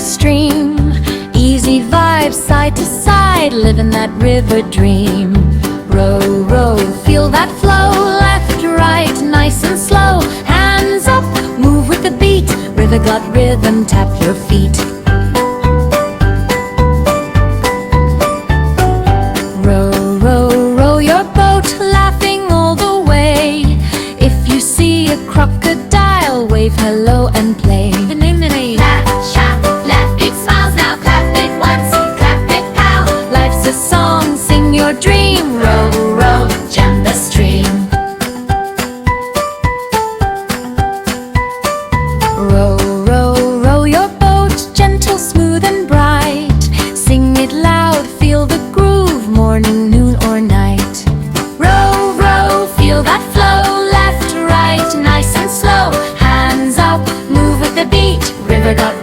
stream. Easy vibes side to side, living that river dream. Row, row, feel that flow, left, right, nice and slow. Hands up, move with the beat, river got rhythm, tap your feet. Row, row, row your boat, laughing all the way. If you see a crocodile, wave hello and play. Laugh, shout, laugh, big smiles, now clap it once, clap it pal. Life's a song, sing your dream. Row, row, jump the stream. Row, row, row your boat, gentle, smooth and bright. Sing it loud, feel the groove, morning, noon or night. Row, row, feel that flow, left, right, nice and slow. Hands up, move with the beat, river got